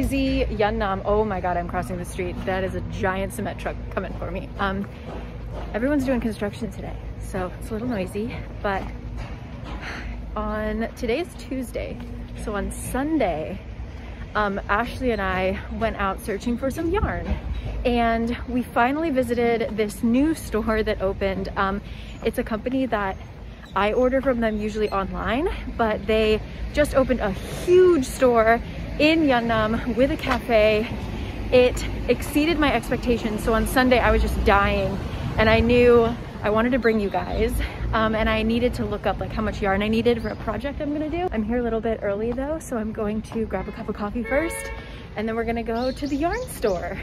noisy Yeonnam. Oh my God, I'm crossing the street. That is a giant cement truck coming for me. Everyone's doing construction today, so it's a little noisy, but today is Tuesday. So on Sunday, Ashley and I went out searching for some yarn, and we finally visited this new store that opened. It's a company that I order from them usually online, but they just opened a huge store in Yeonnam with a cafe. It exceeded my expectations. So on Sunday I was just dying, and I knew I wanted to bring you guys, and I needed to look up like how much yarn I needed for a project I'm gonna do. I'm here a little bit early though, so I'm going to grab a cup of coffee first, and then we're gonna go to the yarn store.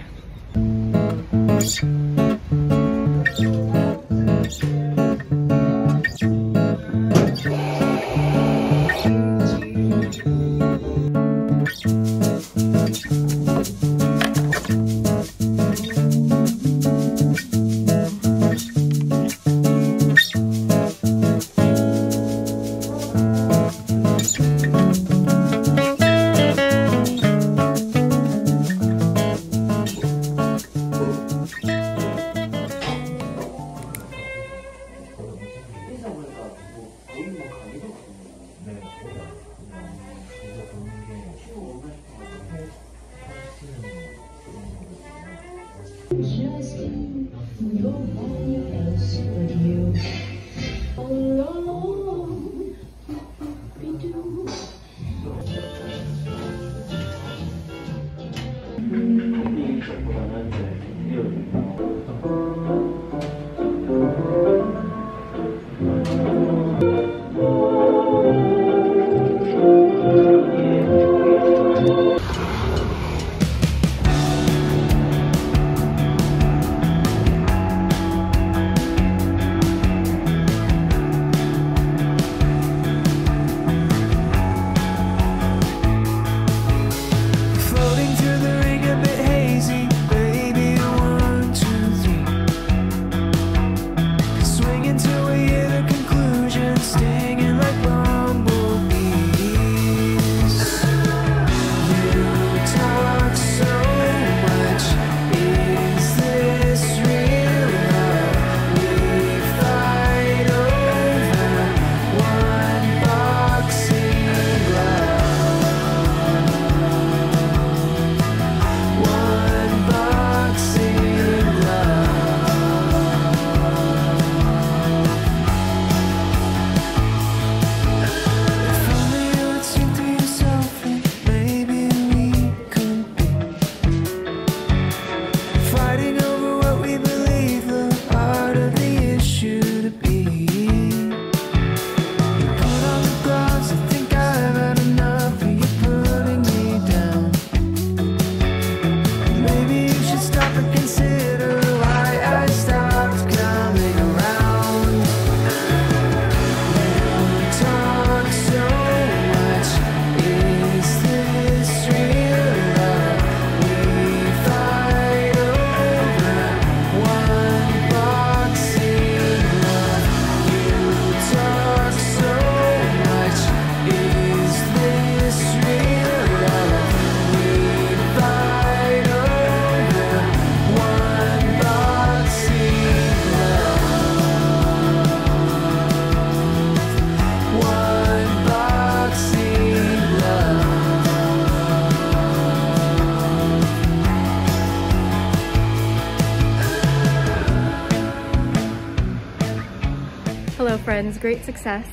Hello friends, great success.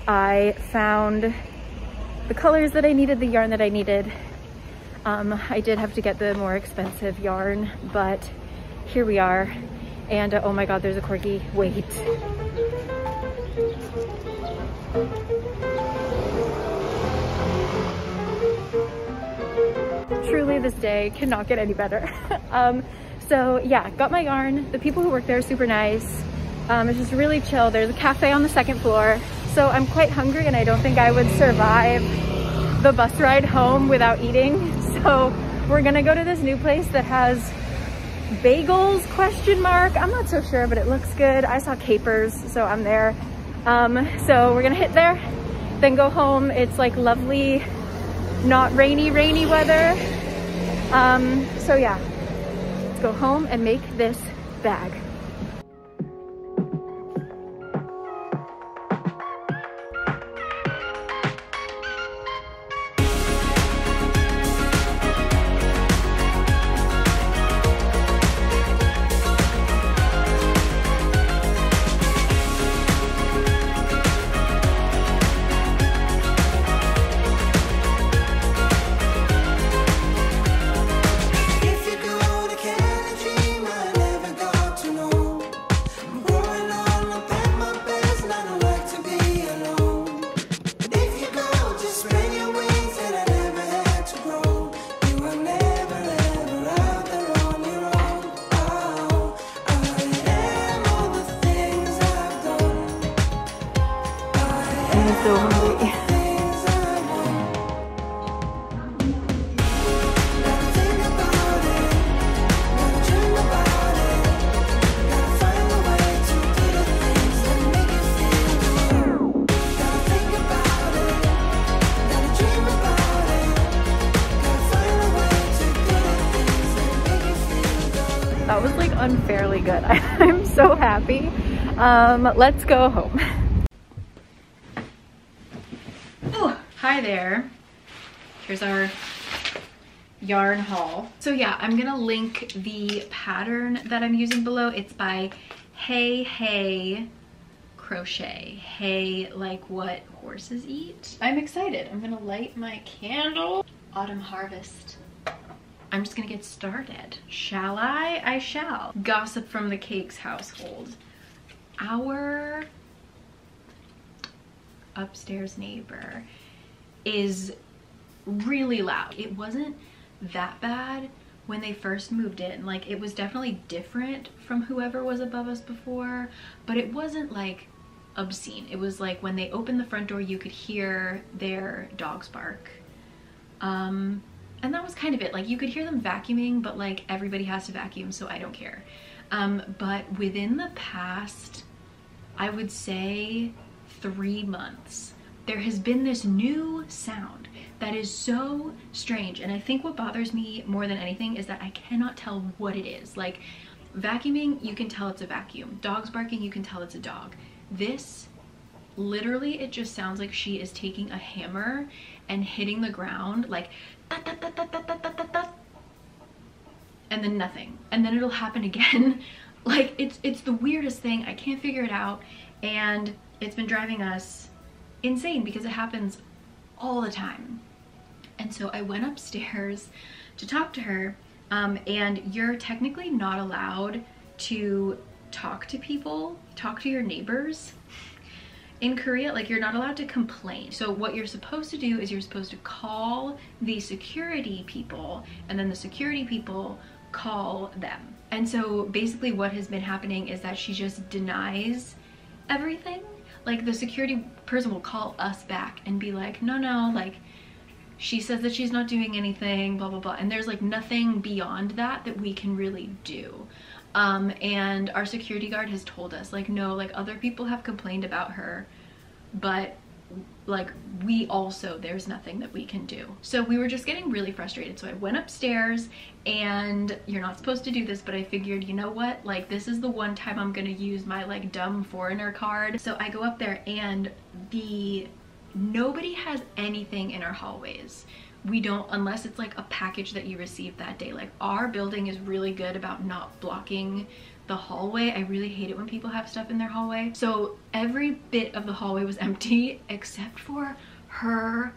I found the colors that I needed, the yarn that I needed. I did have to get the more expensive yarn, but here we are. And oh my God, there's a corgi. Wait. Truly this day cannot get any better. So yeah, got my yarn. The people who work there are super nice. It's just really chill. There's a cafe on the second floor. So I'm quite hungry, and I don't think I would survive the bus ride home without eating. So we're gonna go to this new place that has bagels, question mark. I'm not so sure, but it looks good. I saw capers, so I'm there. So we're gonna hit there, then go home. It's like lovely, not rainy weather. So yeah, let's go home and make this bag. I'm so hungry. That was like unfairly good. I'm so happy. Let's go home. Hi there. Here's our yarn haul. So yeah, I'm gonna link the pattern that I'm using below. It's by Hey Crochet. Hay like what horses eat. I'm excited. I'm gonna light my candle. Autumn harvest. I'm just gonna get started. Shall I? I shall. Gossip from the Cakes household. Our upstairs neighbor is really loud. It wasn't that bad when they first moved in. Like, it was definitely different from whoever was above us before, but it wasn't like obscene. It was like when they opened the front door, you could hear their dogs bark. And that was kind of it. Like, you could hear them vacuuming, but like everybody has to vacuum, so I don't care. But within the past, I would say 3 months, there has been this new sound that is so strange. And I think what bothers me more than anything is that I cannot tell what it is. Like, vacuuming, you can tell it's a vacuum. Dogs barking, you can tell it's a dog. This, literally, it just sounds like she is taking a hammer and hitting the ground, like, and then nothing. And then it'll happen again. Like, it's the weirdest thing. I can't figure it out. And it's been driving us insane because it happens all the time. And so I went upstairs to talk to her, and you're technically not allowed to talk to people, talk to your neighbors in Korea. Like, you're not allowed to complain. So what you're supposed to do is you're supposed to call the security people, and then the security people call them. And so basically what has been happening is that she just denies everything. Like, the security person will call us back and be like, no, like, she says that she's not doing anything, blah, blah, blah. And there's like nothing beyond that that we can really do. And our security guard has told us, like, no, like, other people have complained about her, but like, we also, there's nothing that we can do. So we were just getting really frustrated. So I went upstairs, and you're not supposed to do this, but I figured, you know what, like, this is the one time I'm gonna use my like dumb foreigner card. So I go up there, and nobody has anything in our hallways. We don't, unless it's like a package that you received that day. Like, our building is really good about not blocking the hallway. I really hate it when people have stuff in their hallway. So every bit of the hallway was empty except for her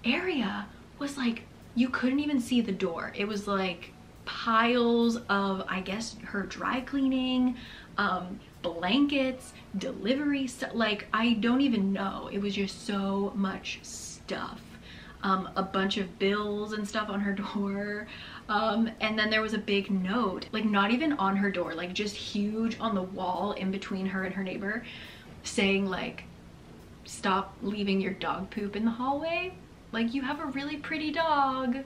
area was like, you couldn't even see the door. It was like piles of, I guess, her dry cleaning, blankets, delivery stuff. Like, I don't even know. It was just so much stuff. A bunch of bills and stuff on her door. And then there was a big note, like, not even on her door, like, just huge on the wall in between her and her neighbor, saying like, stop leaving your dog poop in the hallway. Like, you have a really pretty dog,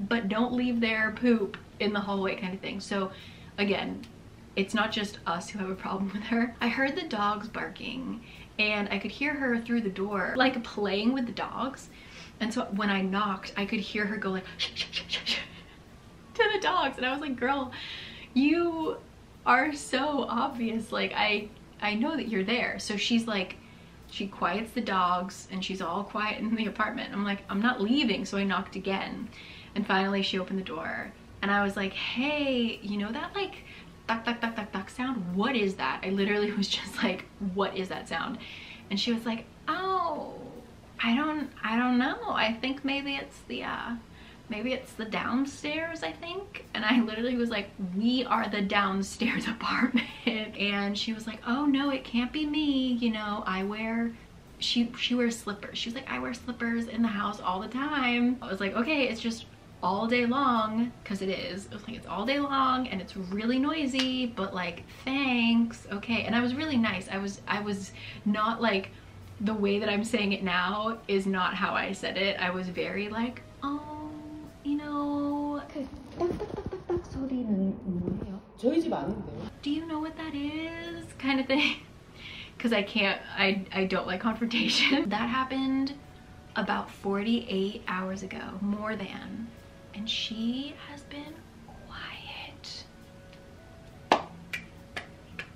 but don't leave their poop in the hallway, kind of thing. So again, it's not just us who have a problem with her. I heard the dogs barking, and I could hear her through the door, like, playing with the dogs. And so when I knocked, I could hear her go like, shh, shh, shh, shh, shh. to the dogs. And I was like, girl, you are so obvious. Like, I know that you're there. So she's like, she quiets the dogs and she's all quiet in the apartment. I'm like, I'm not leaving. So I knocked again. And finally she opened the door and I was like, hey, you know that like duck, duck, duck, duck, duck sound? What is that? I literally was just like, what is that sound? And she was like, oh, I don't know. I think maybe it's the downstairs, I think. And I literally was like, we are the downstairs apartment. And she was like, oh no, it can't be me. You know, I wear, she wears slippers. She was like, I wear slippers in the house all the time. I was like, okay, it's just all day long, because it is. It was like, it's all day long and it's really noisy, but like, thanks. Okay. And I was really nice. I was not like, the way that I'm saying it now is not how I said it. I was very like, oh, you know. Do you know what that is? Kind of thing. Because I don't like confrontation. That happened about 48 hours ago, more than. And she has been quiet.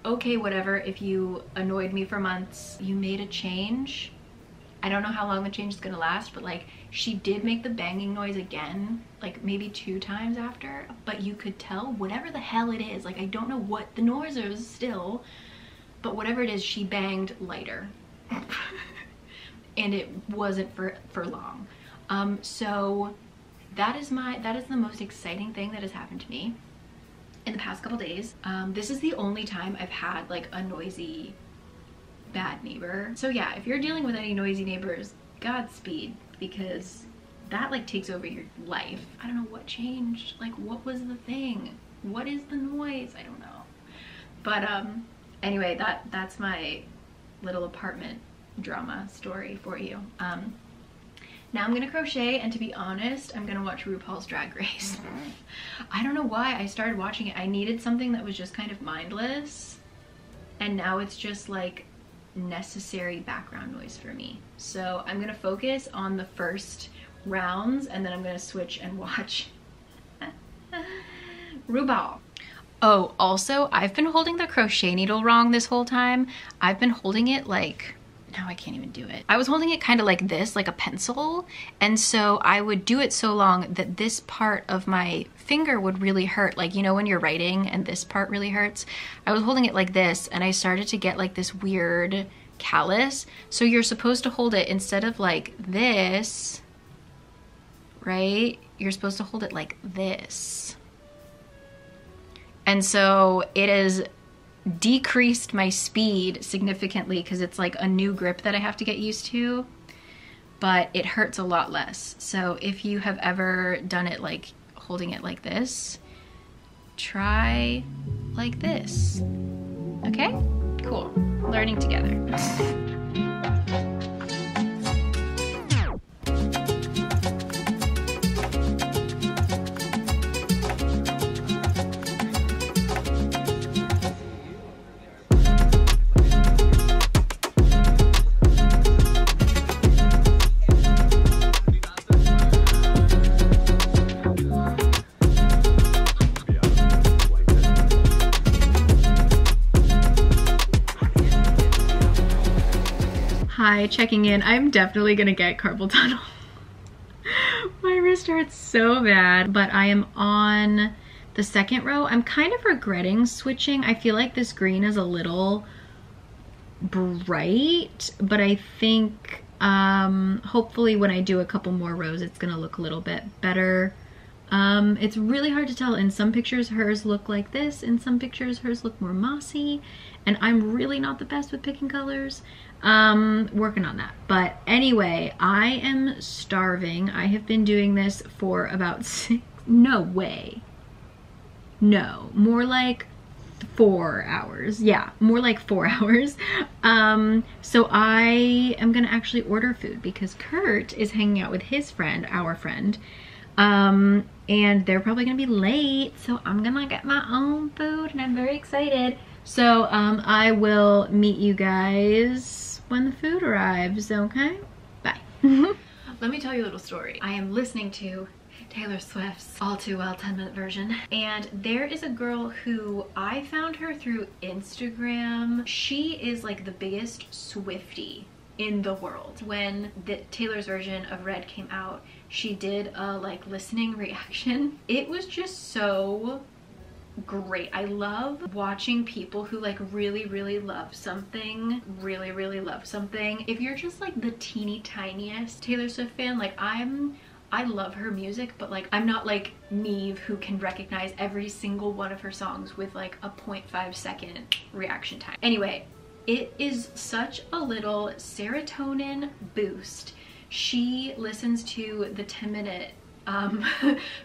Okay, whatever, if you annoyed me for months, you made a change. I don't know how long the change is gonna last, but like, she did make the banging noise again, like maybe 2 times after, but you could tell whatever the hell it is, like I don't know what the noise is still, but whatever it is, she banged lighter. And it wasn't for long. So that is the most exciting thing that has happened to me in the past couple days. This is the only time I've had like a noisy bad neighbor. So yeah, if you're dealing with any noisy neighbors, Godspeed, because that like takes over your life. I don't know what changed, like what was the thing? What is the noise? I don't know. But anyway, that's my little apartment drama story for you. Now I'm gonna crochet, and to be honest, I'm gonna watch RuPaul's Drag Race. I don't know why I started watching it. I needed something that was just kind of mindless, and now it's just like necessary background noise for me. So I'm gonna focus on the first rounds, and then I'm gonna switch and watch RuPaul. Oh, also, I've been holding the crochet needle wrong this whole time. I've been holding it like, now I can't even do it. I was holding it kind of like this, like a pencil. And so I would do it so long that this part of my finger would really hurt. Like, you know, when you're writing and this part really hurts. I was holding it like this and I started to get like this weird callus. So you're supposed to hold it instead of like this, right? You're supposed to hold it like this. And so it is decreased my speed significantly because it's like a new grip that I have to get used to, but it hurts a lot less. So if you have ever done it like holding it like this, try like this. Okay, cool. Learning together. Hi, checking in. I'm definitely gonna get carpal tunnel. My wrist hurts so bad, but I am on the second row. I'm kind of regretting switching. I feel like this green is a little bright, but I think hopefully when I do a couple more rows, it's gonna look a little bit better. It's really hard to tell. In some pictures, hers look like this. In some pictures, hers look more mossy. And I'm really not the best with picking colors. Working on that. But anyway, I am starving. I have been doing this for about no way. No, more like 4 hours. Yeah, more like 4 hours. So I am gonna actually order food because Kurt is hanging out with his friend, our friend. And they're probably gonna be late, so I'm gonna get my own food and I'm very excited. So I will meet you guys when the food arrives, okay? Bye. Let me tell you a little story. I am listening to Taylor Swift's All Too Well 10-minute version. And there is a girl who I found her through Instagram. She is like the biggest Swiftie in the world. When the Taylor's version of Red came out, she did a like listening reaction. It was just so great. I love watching people who like really love something, really love something. If you're just like the teeny tiniest Taylor Swift fan, like I love her music, but like I'm not like Neve who can recognize every single one of her songs with like a 0.5 second reaction time. Anyway, it is such a little serotonin boost. She listens to the 10-minute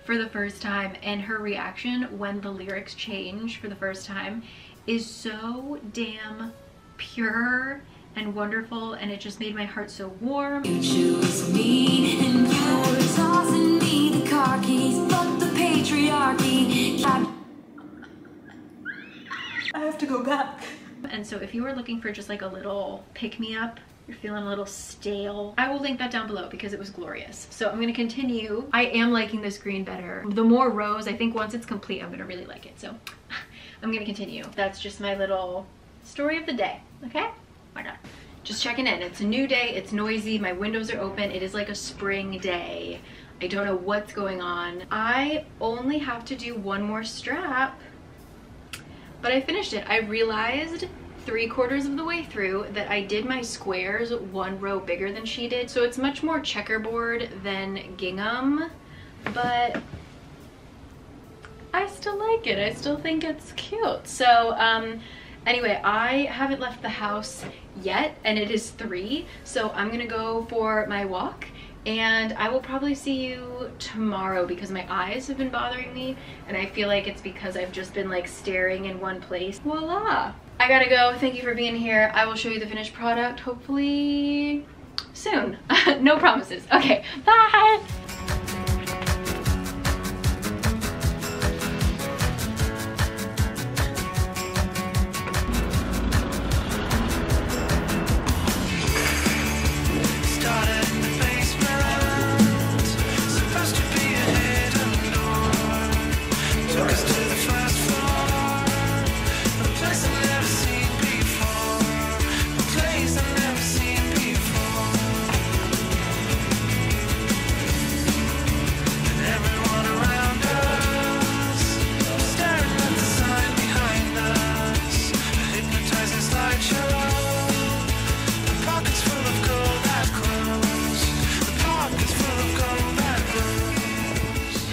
for the first time, and her reaction when the lyrics change for the first time is so damn pure and wonderful, and it just made my heart so warm. You choose me and you were tossing me the car keys, but the patriarchy. I have to go back. And so if you were looking for just like a little pick-me-up, you're feeling a little stale, I will link that down below because it was glorious. So I'm gonna continue. I am liking this green better. The more rows, I think once it's complete, I'm gonna really like it. So I'm gonna continue. That's just my little story of the day, okay? My God. Just checking in. It's a new day, it's noisy, my windows are open, it is like a spring day. I don't know what's going on. I only have to do one more strap, but I finished it. I realized 3/4 of the way through that I did my squares one row bigger than she did, so it's much more checkerboard than gingham, but I still like it. I still think it's cute. So anyway, I haven't left the house yet and it is 3, so I'm gonna go for my walk and I will probably see you tomorrow because my eyes have been bothering me and I feel like it's because I've just been like staring in one place. Voila! I gotta go. Thank you for being here. I will show you the finished product hopefully soon. No promises. Okay, bye!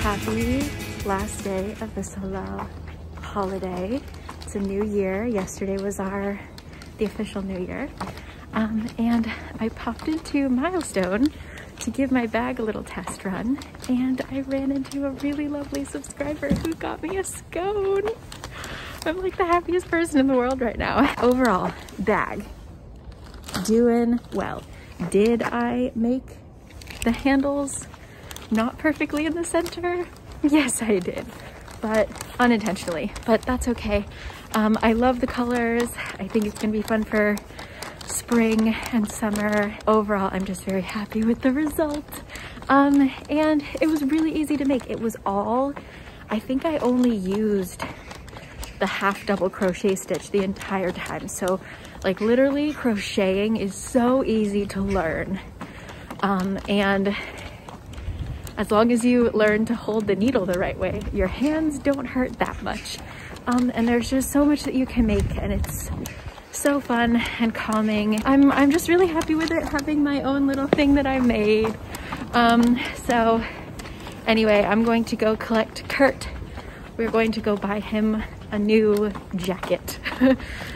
Happy last day of the Seoul holiday. It's a new year. Yesterday was the official new year. And I popped into Milestone to give my bag a little test run, and I ran into a really lovely subscriber who got me a scone. I'm like the happiest person in the world right now. Overall, bag, doing well. Did I make the handles not perfectly in the center? Yes, I did, but unintentionally, but that's okay. I love the colors. I think it's gonna be fun for spring and summer. Overall, I'm just very happy with the result. And it was really easy to make. It was all, I think I only used the half double crochet stitch the entire time. So like literally crocheting is so easy to learn. And as long as you learn to hold the needle the right way, your hands don't hurt that much. And there's just so much that you can make, and it's so fun and calming. I'm just really happy with it, having my own little thing that I made. So anyway, I'm going to go collect Kurt. We're going to go buy him a new jacket.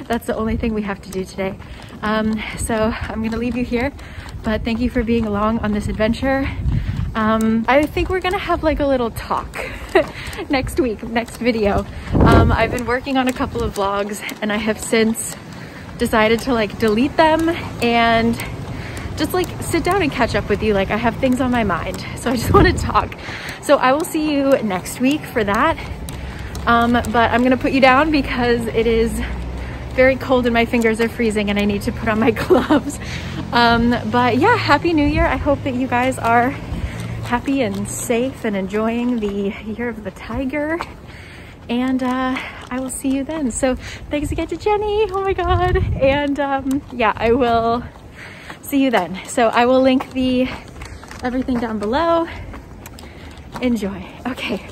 That's the only thing we have to do today. So I'm gonna leave you here, but thank you for being along on this adventure. I think we're gonna have like a little talk next week, next video. I've been working on a couple of vlogs and I have since decided to like delete them and just like sit down and catch up with you. Like I have things on my mind, so I just want to talk. So I will see you next week for that. But I'm gonna put you down because it is very cold and my fingers are freezing and I need to put on my gloves. But yeah, Happy New Year. I hope that you guys are happy and safe and enjoying the year of the tiger. And I will see you then. So thanks again to Jenny, oh my God. And yeah, I will see you then. So I will link everything down below. Enjoy. Okay.